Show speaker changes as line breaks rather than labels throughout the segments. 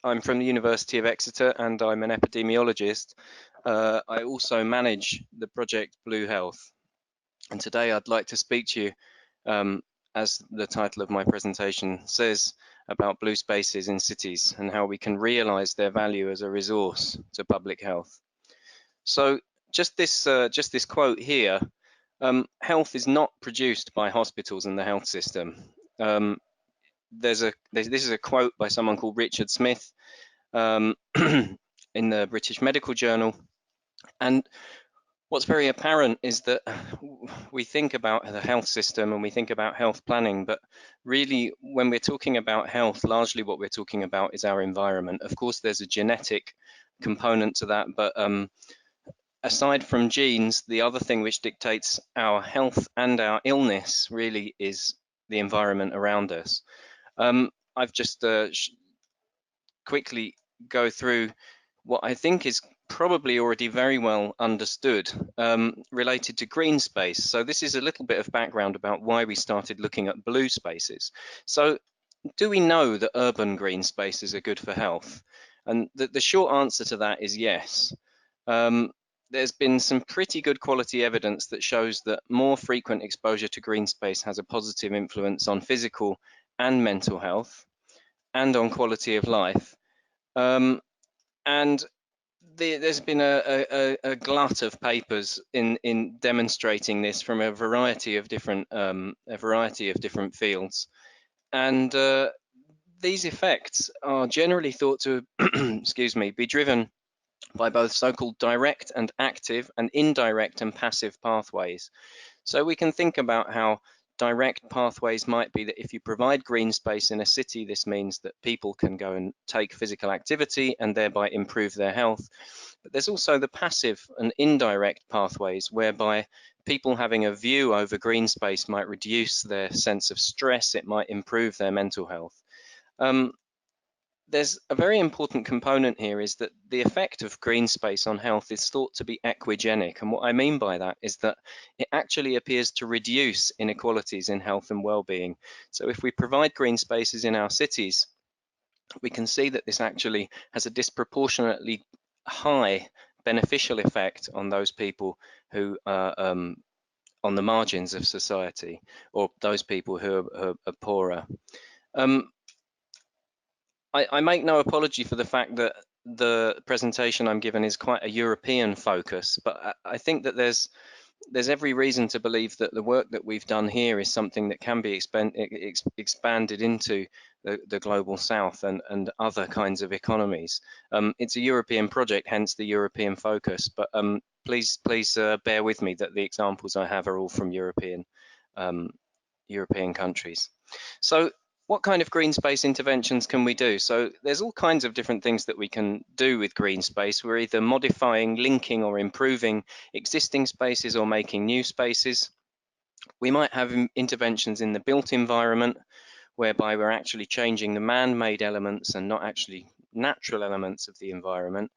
I'm from the University of Exeter and I'm an epidemiologist. I also manage the project BlueHealth. And today I'd like to speak to you, as the title of my presentation says, about blue spaces in cities and how we can realise their value as a resource to public health. So just this quote here, health is not produced by hospitals and the health system. This is a quote by someone called Richard Smith in the British Medical Journal. And what's very apparent is that we think about the health system and we think about health planning, but really when we're talking about health, largely what we're talking about is our environment. Of course, there's a genetic component to that, but aside from genes, the other thing which dictates our health and our illness really is the environment around us. I've just quickly go through what I think is probably already very well understood related to green space. So this is a little bit of background about why we started looking at blue spaces. So do we know that urban green spaces are good for health? And the short answer to that is yes. There's been some pretty good quality evidence that shows that more frequent exposure to green space has a positive influence on physical and mental health and on quality of life. And there's been a glut of papers in demonstrating this from a variety of different fields, and these effects are generally thought to excuse me, be driven by both so-called direct and active and indirect and passive pathways. So we can think about how direct pathways might be that if you provide green space in a city, this means that people can go and take physical activity and thereby improve their health. But there's also the passive and indirect pathways whereby people having a view over green space might reduce their sense of stress, it might improve their mental health. There's a very important component here is that the effect of green space on health is thought to be equigenic. And what I mean by that is that it actually appears to reduce inequalities in health and well-being. So if we provide green spaces in our cities, we can see that this actually has a disproportionately high beneficial effect on those people who are on the margins of society, or those people who are poorer. I make no apology for the fact that the presentation I'm given is quite a European focus, but I think that there's every reason to believe that the work that we've done here is something that can be expanded into the global south and other kinds of economies. It's a European project, hence the European focus, but please bear with me that the examples I have are all from European countries. So what kind of green space interventions can we do? So there's all kinds of different things that we can do with green space. We're either modifying, linking, or improving existing spaces or making new spaces. We might have interventions in the built environment, whereby we're actually changing the man-made elements and not actually natural elements of the environment.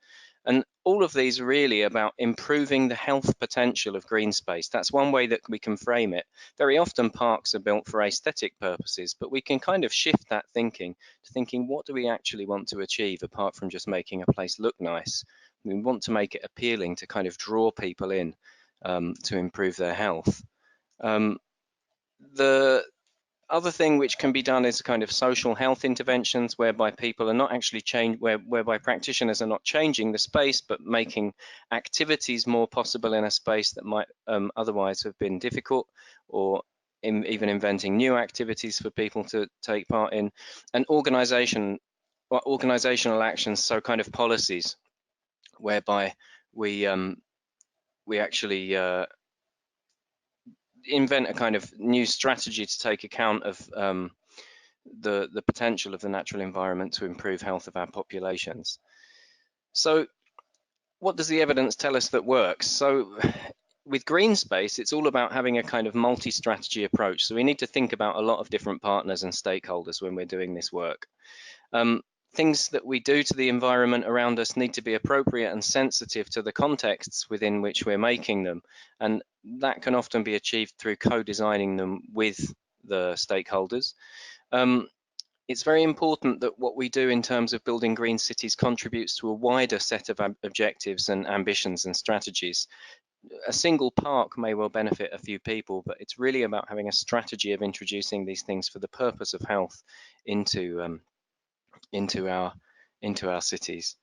And all of these are really about improving the health potential of green space. That's one way that we can frame it. Very often parks are built for aesthetic purposes, but we can kind of shift that thinking to thinking, what do we actually want to achieve apart from just making a place look nice? We want to make it appealing to kind of draw people in to improve their health. The other thing which can be done is kind of social health interventions, whereby people are not actually whereby practitioners are not changing the space, but making activities more possible in a space that might otherwise have been difficult, or even inventing new activities for people to take part in. And organizational actions, so kind of policies, whereby we actually invent a kind of new strategy to take account of the potential of the natural environment to improve health of our populations. So what does the evidence tell us that works? So with green space, it's all about having a kind of multi-strategy approach. So we need to think about a lot of different partners and stakeholders when we're doing this work. Things that we do to the environment around us need to be appropriate and sensitive to the contexts within which we're making them. And that can often be achieved through co-designing them with the stakeholders. it's very important that what we do in terms of building green cities contributes to a wider set of objectives and ambitions and strategies. A single park may well benefit a few people, but it's really about having a strategy of introducing these things for the purpose of health into our cities.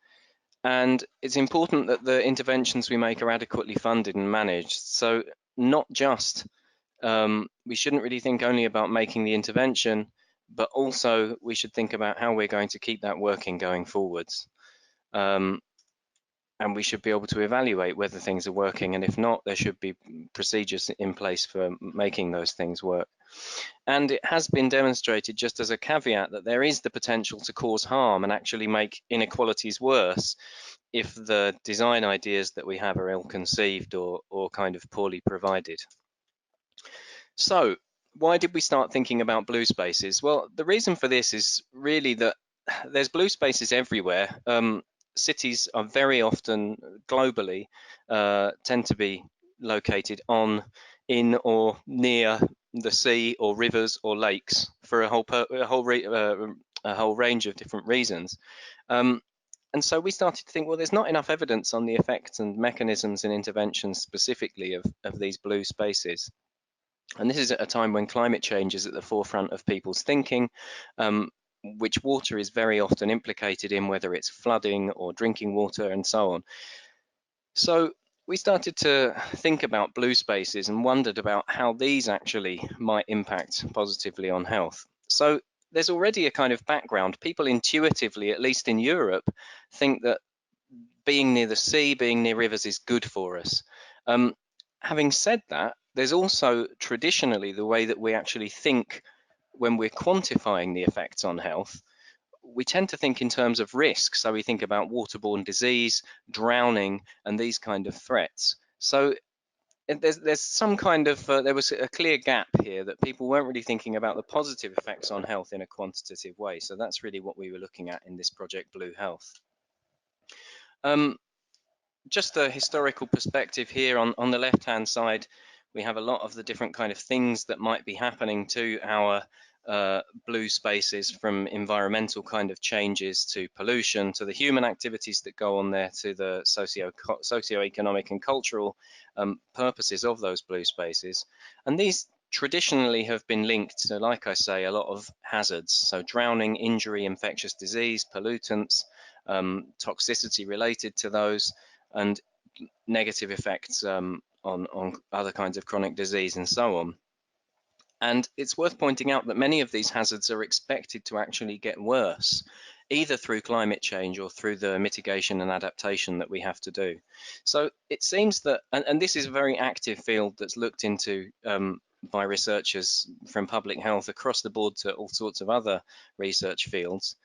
And it's important that the interventions we make are adequately funded and managed. So not just we shouldn't really think only about making the intervention, but also we should think about how we're going to keep that working going forwards. And we should be able to evaluate whether things are working, and if not, there should be procedures in place for making those things work. And it has been demonstrated, just as a caveat, that there is the potential to cause harm and actually make inequalities worse if the design ideas that we have are ill-conceived or kind of poorly provided. So why did we start thinking about blue spaces? Well, the reason for this is really that there's blue spaces everywhere. Cities are very often globally tend to be located on, in, or near the sea or rivers or lakes for a whole range of different reasons. And so we started to think, well, there's not enough evidence on the effects and mechanisms and interventions specifically of these blue spaces. And this is at a time when climate change is at the forefront of people's thinking, which water is very often implicated in, whether it's flooding or drinking water and so on. So we started to think about blue spaces and wondered about how these actually might impact positively on health. So there's already a kind of background. People intuitively, at least in Europe, think that being near the sea, being near rivers is good for us. Having said that, there's also traditionally the way that we actually think when we're quantifying the effects on health. We tend to think in terms of risk. So we think about waterborne disease, drowning, and these kind of threats. So there's some kind of, there was a clear gap here that people weren't really thinking about the positive effects on health in a quantitative way. So that's really what we were looking at in this project, Blue Health. Just a historical perspective here. On the left-hand side, we have a lot of the different kind of things that might be happening to our blue spaces, from environmental kind of changes to pollution, to the human activities that go on there, to the socio-economic and cultural purposes of those blue spaces. And these traditionally have been linked to, like I say, a lot of hazards. So drowning, injury, infectious disease, pollutants, toxicity related to those, and negative effects on other kinds of chronic disease and so on. And it's worth pointing out that many of these hazards are expected to actually get worse, either through climate change or through the mitigation and adaptation that we have to do. So it seems that, and this is a very active field that's looked into by researchers from public health across the board to all sorts of other research fields.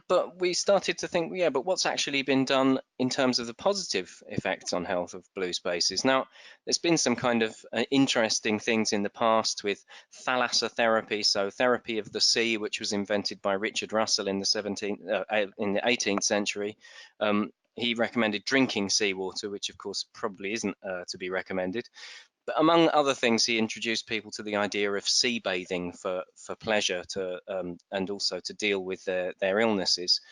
But we started to think, yeah, but what's actually been done in terms of the positive effects on health of blue spaces? Now, there's been some kind of interesting things in the past with thalassotherapy, so therapy of the sea, which was invented by Richard Russell in the 18th century. He recommended drinking seawater, which of course probably isn't to be recommended. But among other things, he introduced people to the idea of sea bathing for pleasure, and also to deal with their illnesses.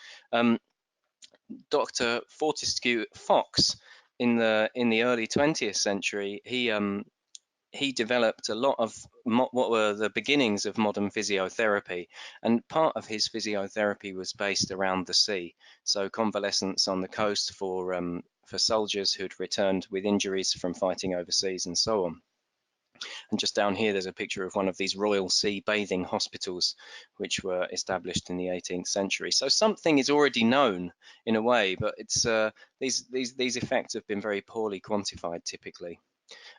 Dr. Fortescue Fox, in the early 20th century, he developed a lot of what were the beginnings of modern physiotherapy, and part of his physiotherapy was based around the sea. So convalescence on the coast for soldiers who'd returned with injuries from fighting overseas and so on. And just down here, there's a picture of one of these Royal Sea bathing hospitals, which were established in the 18th century. So something is already known in a way, but it's these effects have been very poorly quantified typically.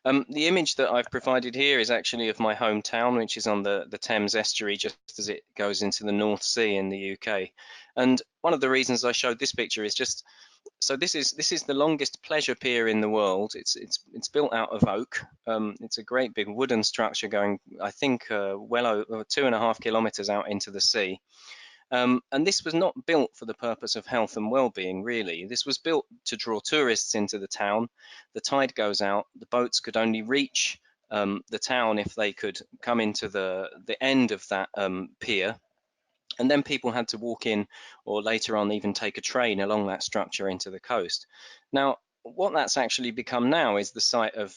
The image that I've provided here is actually of my hometown, which is on the Thames estuary, just as it goes into the North Sea in the UK. And one of the reasons I showed this picture is just, so this is the longest pleasure pier in the world. It's built out of oak. It's a great big wooden structure going, I think, well over 2.5 kilometers out into the sea. And this was not built for the purpose of health and well-being, really. This was built to draw tourists into the town. The tide goes out, the boats could only reach the town if they could come into the end of that pier, And then people had to walk in, or later on even take a train along that structure into the coast. Now, what that's actually become now is the site of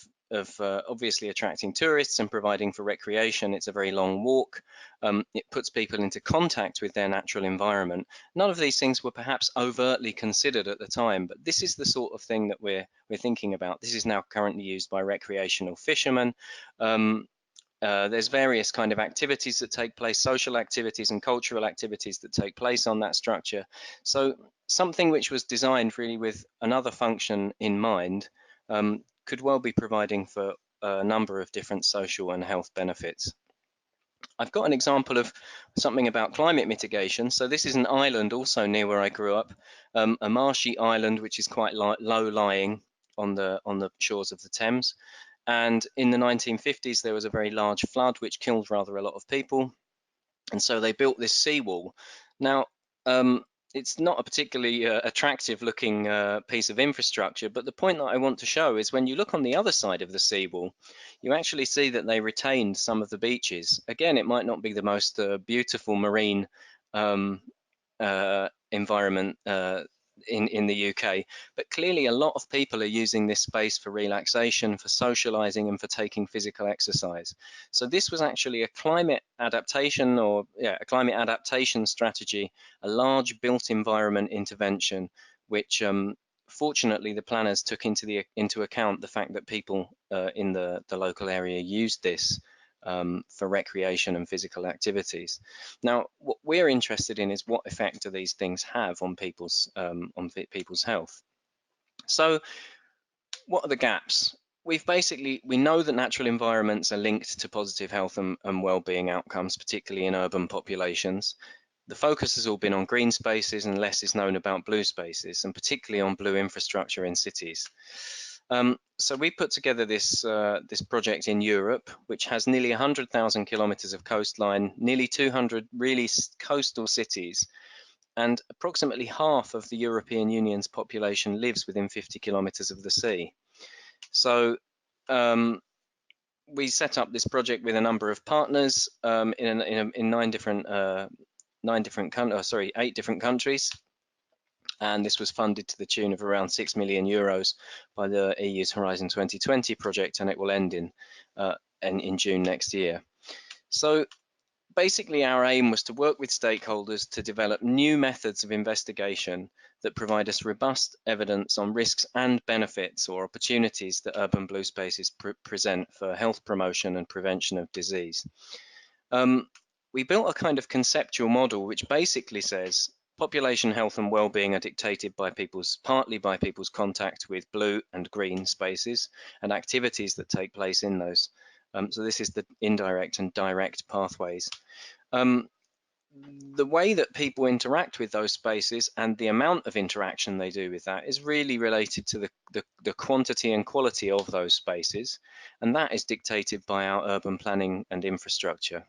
obviously attracting tourists and providing for recreation. It's a very long walk. It puts people into contact with their natural environment. None of these things were perhaps overtly considered at the time, but this is the sort of thing that we're thinking about. This is now currently used by recreational fishermen. There's various kind of activities that take place, social activities and cultural activities that take place on that structure. So something which was designed really with another function in mind could well be providing for a number of different social and health benefits. I've got an example of something about climate mitigation. So this is an island also near where I grew up, a marshy island which is quite low lying on the shores of the Thames. And in the 1950s, there was a very large flood which killed rather a lot of people. And so they built this seawall. Now, it's not a particularly attractive looking piece of infrastructure, but the point that I want to show is when you look on the other side of the seawall, you actually see that they retained some of the beaches. Again, it might not be the most beautiful marine environment in the UK, but clearly a lot of people are using this space for relaxation, for socializing, and for taking physical exercise. So this was actually a climate adaptation, or a climate adaptation strategy, a large built environment intervention, which fortunately the planners took into account the fact that people in the local area used this for recreation and physical activities. Now, what we're interested in is what effect do these things have on people's health. So, what are the gaps? We know that natural environments are linked to positive health and well-being outcomes, particularly in urban populations. The focus has all been on green spaces, and less is known about blue spaces, and particularly on blue infrastructure in cities. So we put together this project in Europe, which has nearly 100,000 kilometers of coastline, nearly 200 really coastal cities, and approximately half of the European Union's population lives within 50 kilometers of the sea. So we set up this project with a number of partners in 8 different countries. And this was funded to the tune of around 6 million euros by the EU's Horizon 2020 project, and it will end in June next year. So basically our aim was to work with stakeholders to develop new methods of investigation that provide us robust evidence on risks and benefits or opportunities that urban blue spaces present for health promotion and prevention of disease. We built a kind of conceptual model which basically says population health and well-being are dictated partly by people's contact with blue and green spaces and activities that take place in those. So this is the indirect and direct pathways. The way that people interact with those spaces and the amount of interaction they do with that is really related to the quantity and quality of those spaces, and that is dictated by our urban planning and infrastructure.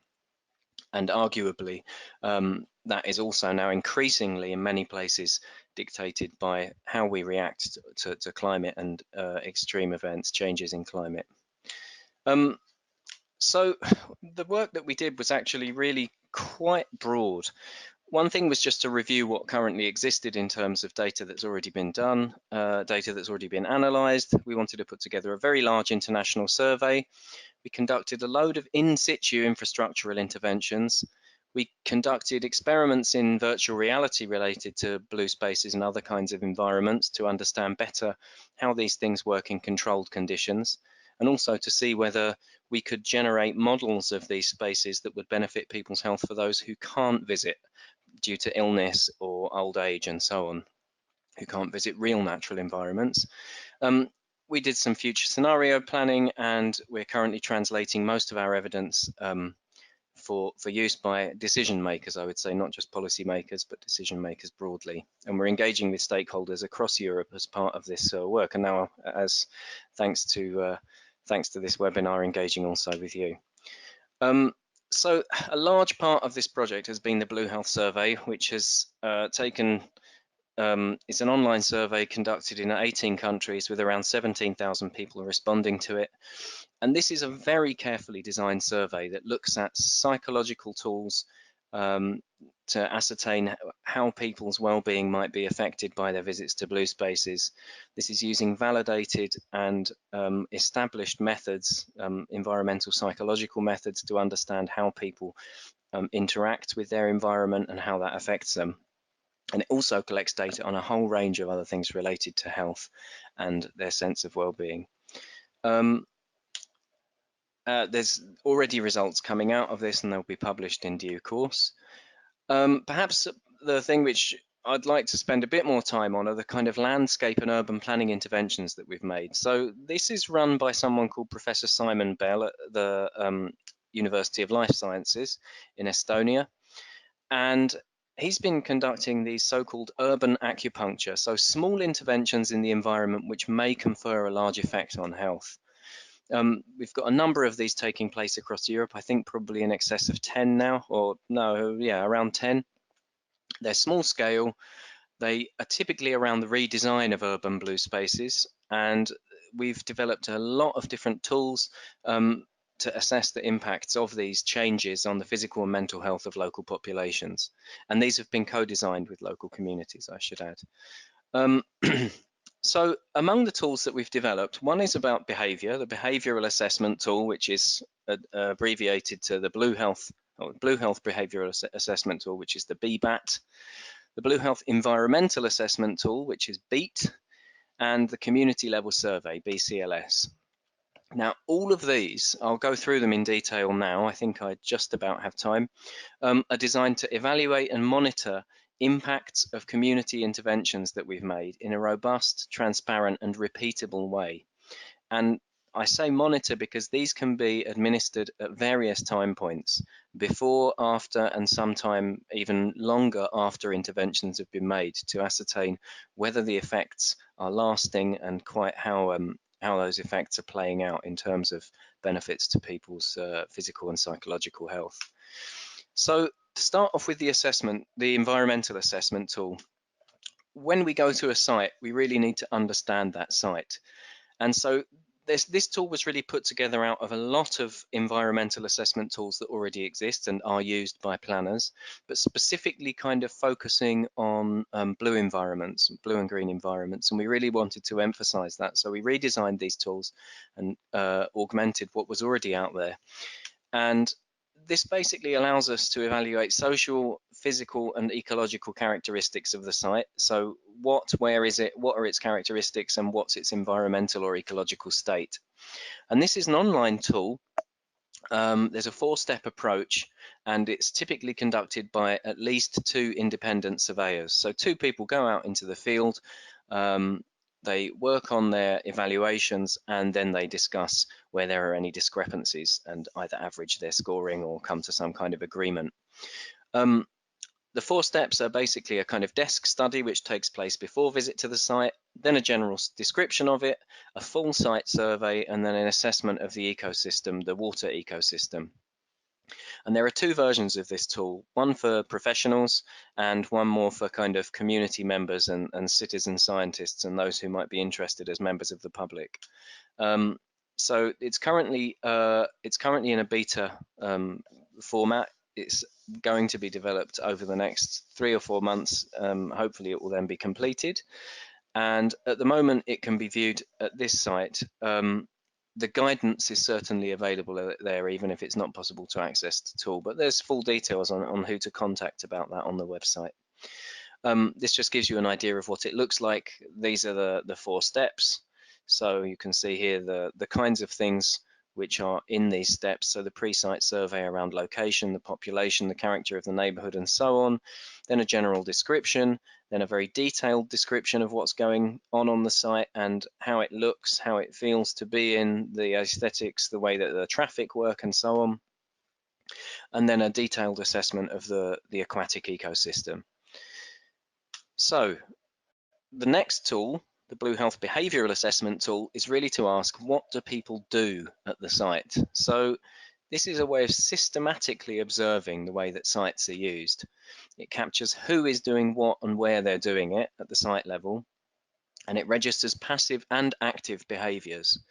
And arguably, that is also now increasingly in many places dictated by how we react to climate and extreme events, changes in climate. So the work that we did was actually really quite broad. One thing was just to review what currently existed in terms of data that's already been done, data that's already been analysed. We wanted to put together a very large international survey. We conducted a load of in-situ infrastructural interventions. We conducted experiments in virtual reality related to blue spaces and other kinds of environments to understand better how these things work in controlled conditions, and also to see whether we could generate models of these spaces that would benefit people's health for those who can't visit due to illness or old age and so on, who can't visit real natural environments. We did some future scenario planning, and we're currently translating most of our evidence for use by decision makers, I would say, not just policy makers, but decision makers broadly. And we're engaging with stakeholders across Europe as part of this work. And now, thanks to this webinar, engaging also with you. So a large part of this project has been the BlueHealth survey, which has taken it's an online survey conducted in 18 countries with around 17,000 people responding to it. And this is a very carefully designed survey that looks at psychological tools to ascertain how people's well-being might be affected by their visits to blue spaces. This is using validated and established methods, environmental psychological methods, to understand how people interact with their environment and how that affects them. And it also collects data on a whole range of other things related to health and their sense of well-being. There's already results coming out of this, and they'll be published in due course. Perhaps the thing which I'd like to spend a bit more time on are the kind of landscape and urban planning interventions that we've made. So this is run by someone called Professor Simon Bell at the University of Life Sciences in Estonia. And he's been conducting these so-called urban acupuncture, so small interventions in the environment which may confer a large effect on health. We've got a number of these taking place across Europe, I think probably in excess of 10 now, or no, yeah, around 10. They're small scale. They are typically around the redesign of urban blue spaces, and we've developed a lot of different tools to assess the impacts of these changes on the physical and mental health of local populations. And these have been co-designed with local communities, I should add. So among the tools that we've developed, one is about behavior, the behavioral assessment tool, which is abbreviated to the BlueHealth Behavioural Assessment Tool, which is the BBAT, the BlueHealth Environmental Assessment Tool, which is BEAT, and the Community Level Survey, BCLS. Now, all of these, I'll go through them in detail now, I think I just about have time, are designed to evaluate and monitor impacts of community interventions that we've made in a robust, transparent and repeatable way. And I say monitor because these can be administered at various time points, before, after, and sometime even longer after interventions have been made, to ascertain whether the effects are lasting and quite how those effects are playing out in terms of benefits to people's physical and psychological health. So to start off with the assessment, the environmental assessment tool, when we go to a site, we really need to understand that site. And so this tool was really put together out of a lot of environmental assessment tools that already exist and are used by planners, but specifically kind of focusing on blue environments, blue and green environments. And we really wanted to emphasize that. So we redesigned these tools and augmented what was already out there. And this basically allows us to evaluate social, physical and ecological characteristics of the site. So where is it, what are its characteristics, and what's its environmental or ecological state? And this is an online tool. There's a 4-step approach, and it's typically conducted by at least 2 independent surveyors. So 2 people go out into the field, they work on their evaluations, and then they discuss where there are any discrepancies and either average their scoring or come to some kind of agreement. The 4 steps are basically a kind of desk study which takes place before visit to the site, then a general description of it, a full site survey, and then an assessment of the ecosystem, the water ecosystem. And there are 2 versions of this tool, one for professionals and one more for kind of community members and citizen scientists and those who might be interested as members of the public. So it's currently in a beta format. It's going to be developed over the next 3 or 4 months. Hopefully it will then be completed. And at the moment it can be viewed at this site. The guidance is certainly available there, even if it's not possible to access the tool, but there's full details on who to contact about that on the website. This just gives you an idea of what it looks like. These are the 4 steps. So you can see here the kinds of things which are in these steps. So the pre-site survey around location, the population, the character of the neighborhood, and so on. Then a general description, then a very detailed description of what's going on the site and how it looks, how it feels to be in, the aesthetics, the way that the traffic work, and so on. And then a detailed assessment of the aquatic ecosystem. So the next tool, the BlueHealth Behavioural Assessment tool, is really to ask, what do people do at the site? So this is a way of systematically observing the way that sites are used. It captures who is doing what and where they're doing it at the site level, and it registers passive and active behaviours.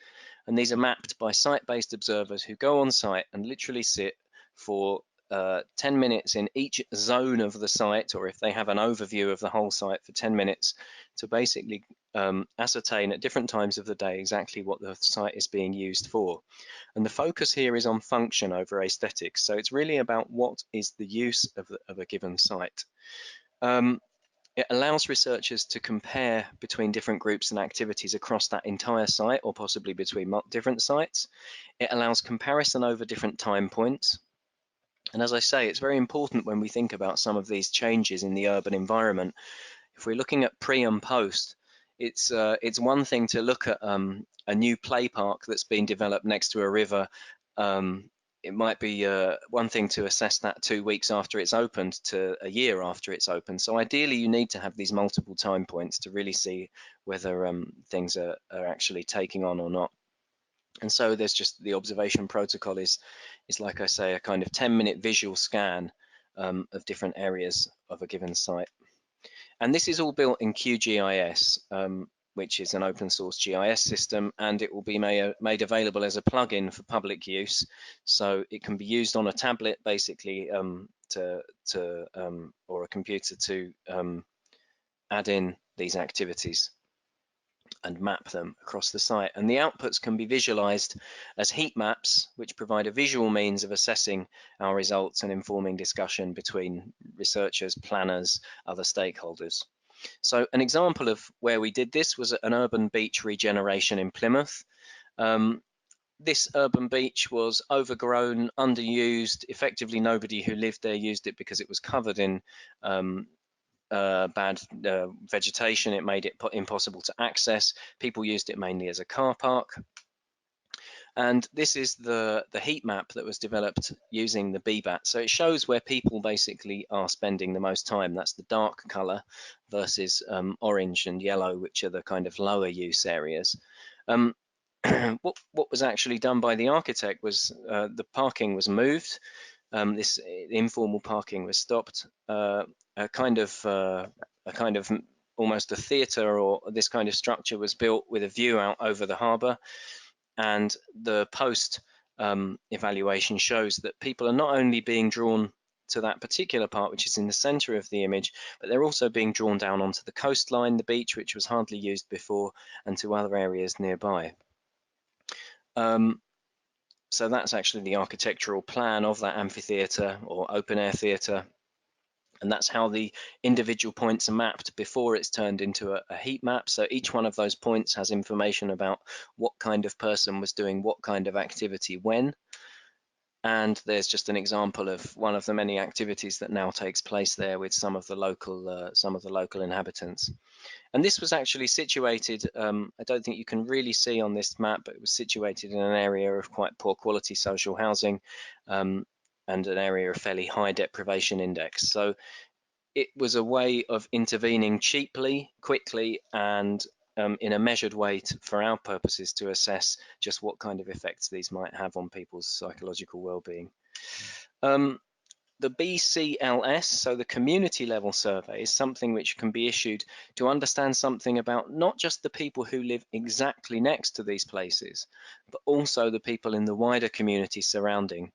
And these are mapped by site-based observers who go on site and literally sit for 10 minutes in each zone of the site, or if they have an overview of the whole site for 10 minutes, to basically ascertain at different times of the day exactly what the site is being used for. And the focus here is on function over aesthetics. So it's really about what is the use of a given site. It allows researchers to compare between different groups and activities across that entire site, or possibly between different sites. It allows comparison over different time points. And as I say, it's very important when we think about some of these changes in the urban environment. If we're looking at pre and post, it's one thing to look at a new play park that's been developed next to a river. It might be one thing to assess that 2 weeks after it's opened to a year after it's opened. So ideally, you need to have these multiple time points to really see whether things are actually taking on or not. And so there's just the observation protocol is like I say, a kind of 10-minute visual scan of different areas of a given site. And this is all built in QGIS, which is an open source GIS system, and it will be made available as a plugin for public use. So it can be used on a tablet, basically, or a computer to add in these activities and map them across the site. And the outputs can be visualized as heat maps, which provide a visual means of assessing our results and informing discussion between researchers, planners, other stakeholders. So an example of where we did this was an urban beach regeneration in Plymouth. This urban beach was overgrown, underused. Effectively, nobody who lived there used it because it was covered in bad vegetation. It made it impossible to access. People used it mainly as a car park. And this is the heat map that was developed using the BBAT. So it shows where people basically are spending the most time. That's the dark color versus orange and yellow, which are the kind of lower use areas. What was actually done by the architect was the parking was moved. This informal parking was stopped. A kind of almost a theatre or this kind of structure was built with a view out over the harbour. And the post evaluation shows that people are not only being drawn to that particular part, which is in the center of the image, but they're also being drawn down onto the coastline, the beach, which was hardly used before, and to other areas nearby. So that's actually the architectural plan of that amphitheatre or open air theatre. And that's how the individual points are mapped before it's turned into a heat map. So each one of those points has information about what kind of person was doing what kind of activity when. And there's just an example of one of the many activities that now takes place there with some of the local inhabitants. And this was actually situated, I don't think you can really see on this map, but it was situated in an area of quite poor quality social housing, and an area of fairly high deprivation index. So it was a way of intervening cheaply, quickly, and in a measured way for our purposes to assess just what kind of effects these might have on people's psychological well-being. The BCLS, so the community level survey, is something which can be issued to understand something about not just the people who live exactly next to these places, but also the people in the wider community surrounding.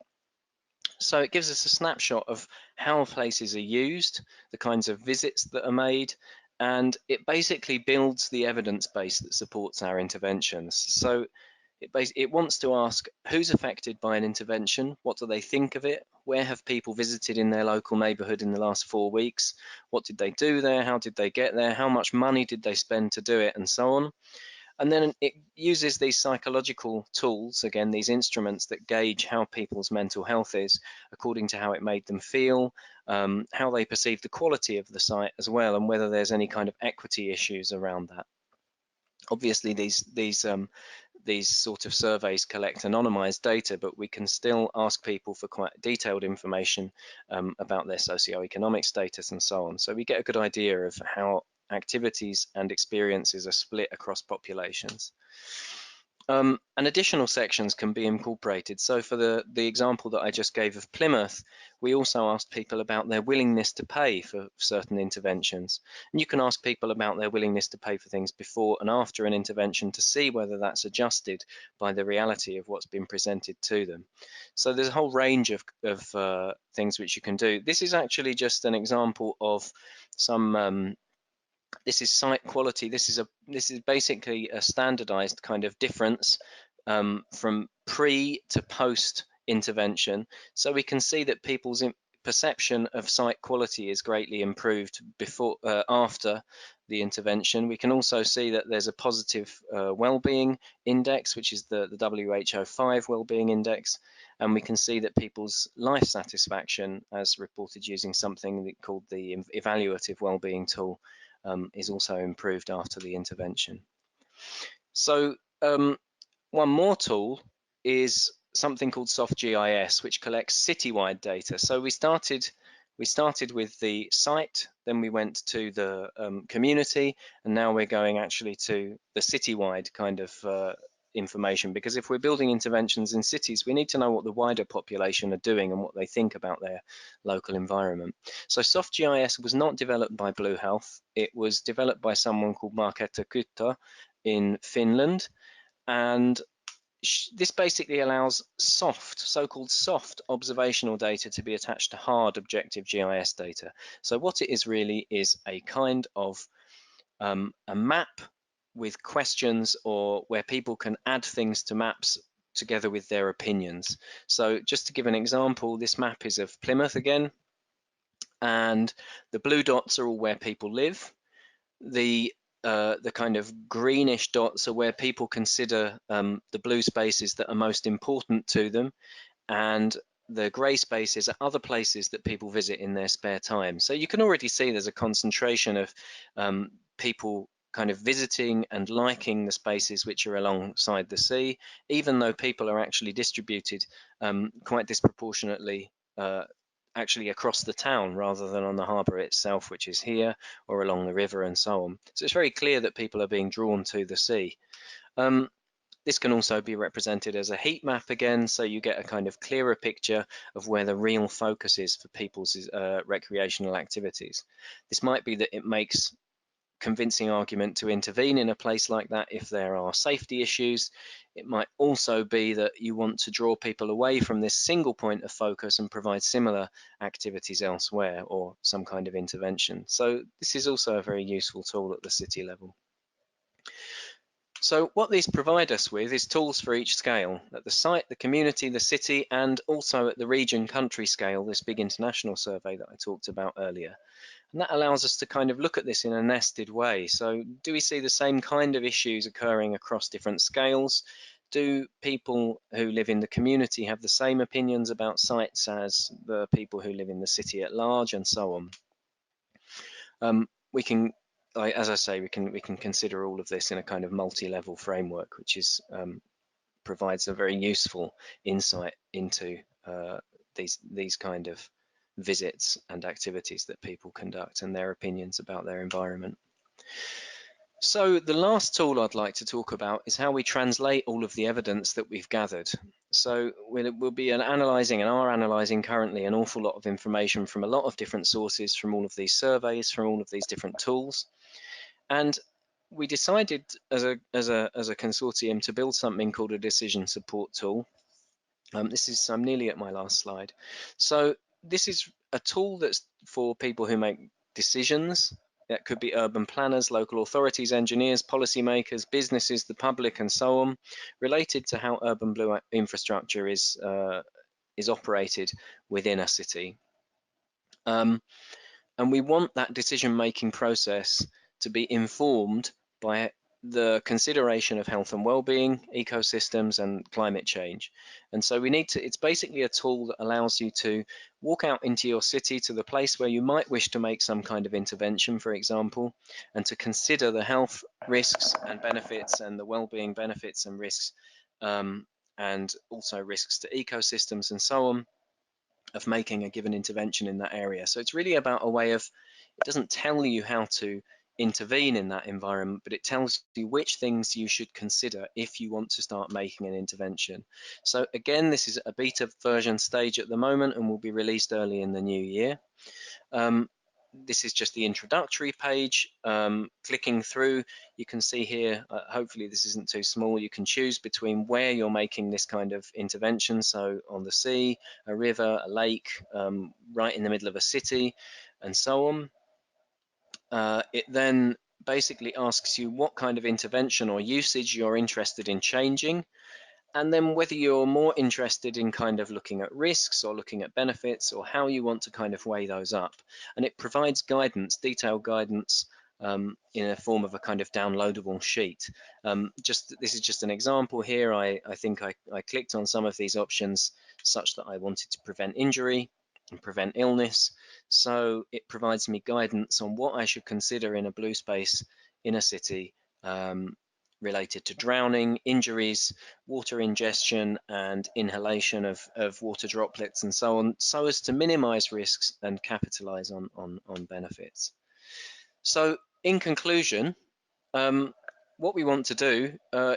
So it gives us a snapshot of how places are used, the kinds of visits that are made, and it basically builds the evidence base that supports our interventions. So it wants to ask who's affected by an intervention, what do they think of it, where have people visited in their local neighbourhood in the last 4 weeks, what did they do there, how did they get there, how much money did they spend to do it, and so on. And then it uses these psychological tools, again, these instruments that gauge how people's mental health is according to how it made them feel, how they perceive the quality of the site as well, and whether there's any kind of equity issues around that. Obviously, these sort of surveys collect anonymized data, but we can still ask people for quite detailed information about their socioeconomic status and so on. So we get a good idea of how activities and experiences are split across populations. And additional sections can be incorporated. So for the example that I just gave of Plymouth, we also asked people about their willingness to pay for certain interventions. And you can ask people about their willingness to pay for things before and after an intervention to see whether that's adjusted by the reality of what's been presented to them. So there's a whole range of things which you can do. This is actually just an example of some this is site quality. This is basically a standardized kind of difference from pre to post intervention. So we can see that people's perception of site quality is greatly improved before after the intervention. We can also see that there's a positive well-being index, which is the WHO 5 well-being index, and we can see that people's life satisfaction, as reported using something called the evaluative well-being tool, is also improved after the intervention. So one more tool is something called SoftGIS, which collects citywide data. So we started with the site, then we went to the community, and now we're going actually to the citywide kind of information, because if we're building interventions in cities, we need to know what the wider population are doing and what they think about their local environment. So SoftGIS was not developed by BlueHealth. It was developed by someone called Marketta Kutta in Finland, and this basically allows so-called soft observational data to be attached to hard objective GIS data. So what it is really is a kind of a map with questions, or where people can add things to maps together with their opinions. So just to give an example, this map is of Plymouth again, and the blue dots are all where people live. The kind of greenish dots are where people consider the blue spaces that are most important to them, and the grey spaces are other places that people visit in their spare time. So you can already see there's a concentration of people kind of visiting and liking the spaces which are alongside the sea, even though people are actually distributed quite disproportionately actually across the town rather than on the harbour itself, which is here, or along the river and so on. So it's very clear that people are being drawn to the sea. This can also be represented as a heat map again, so you get a kind of clearer picture of where the real focus is for people's recreational activities. This might be that it makes convincing argument to intervene in a place like that if there are safety issues. It might also be that you want to draw people away from this single point of focus and provide similar activities elsewhere, or some kind of intervention. So this is also a very useful tool at the city level. So what these provide us with is tools for each scale, at the site, the community, the city, and also at the region country scale, this big international survey that I talked about earlier. And that allows us to kind of look at this in a nested way. So do we see the same kind of issues occurring across different scales? Do people who live in the community have the same opinions about sites as the people who live in the city at large, and so on? We can, as I say, we can consider all of this in a kind of multi-level framework, which is provides a very useful insight into these kind of visits and activities that people conduct and their opinions about their environment. So the last tool I'd like to talk about is how we translate all of the evidence that we've gathered. So we'll be analysing and are analysing currently an awful lot of information from a lot of different sources, from all of these surveys, from all of these different tools. And we decided as a consortium to build something called a decision support tool. I'm nearly at my last slide. So this is a tool that's for people who make decisions. That could be urban planners, local authorities, engineers, policymakers, businesses, the public, and so on, related to how urban blue infrastructure is operated within a city. And we want that decision-making process to be informed by the consideration of health and well-being, ecosystems, and climate change. And so it's basically a tool that allows you to walk out into your city, to the place where you might wish to make some kind of intervention, for example, and to consider the health risks and benefits, and the well-being benefits and risks, and also risks to ecosystems and so on, of making a given intervention in that area. So it's really about a way of, it doesn't tell you how to intervene in that environment, but it tells you which things you should consider if you want to start making an intervention. So again, this is a beta version stage at the moment and will be released early in the new year. This is just the introductory page. Clicking through, you can see here, hopefully this isn't too small, you can choose between where you're making this kind of intervention, so on the sea, a river, a lake, right in the middle of a city, and so on. It then basically asks you what kind of intervention or usage you're interested in changing, and then whether you're more interested in kind of looking at risks or looking at benefits, or how you want to kind of weigh those up. And it provides guidance, detailed guidance, in a form of a kind of downloadable sheet. This is just an example here. I think I clicked on some of these options such that I wanted to prevent injury and prevent illness. So it provides me guidance on what I should consider in a blue space in a city, related to drowning, injuries, water ingestion and inhalation of water droplets and so on, so as to minimize risks and capitalize on benefits. So in conclusion, what we want to do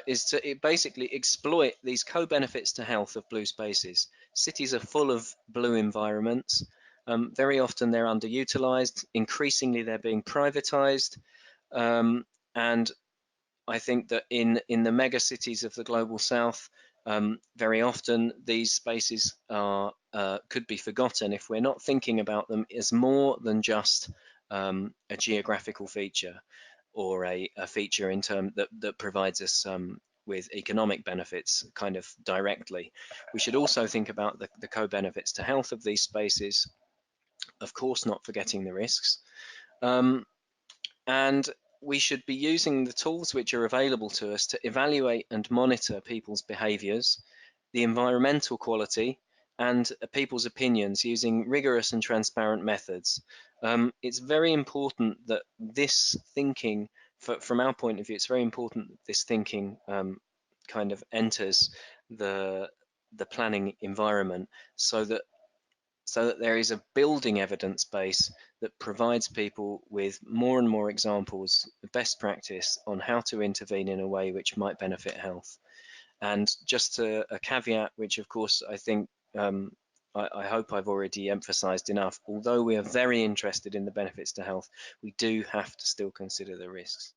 is to basically exploit these co-benefits to health of blue spaces. Cities are full of blue environments. Very often they're underutilized. Increasingly they're being privatized. And I think that in the mega cities of the global south, very often these spaces are could be forgotten if we're not thinking about them as more than just a geographical feature, or a feature in term that provides us with economic benefits kind of directly. We should also think about the co-benefits to health of these spaces, of course not forgetting the risks. And we should be using the tools which are available to us to evaluate and monitor people's behaviours, the environmental quality, and people's opinions using rigorous and transparent methods. It's very important that this thinking, from our point of view, it's very important that this thinking kind of enters the planning environment, so that there is a building evidence base that provides people with more and more examples of best practice on how to intervene in a way which might benefit health. And just a caveat, which of course I think I hope I've already emphasized enough, although we are very interested in the benefits to health, we do have to still consider the risks.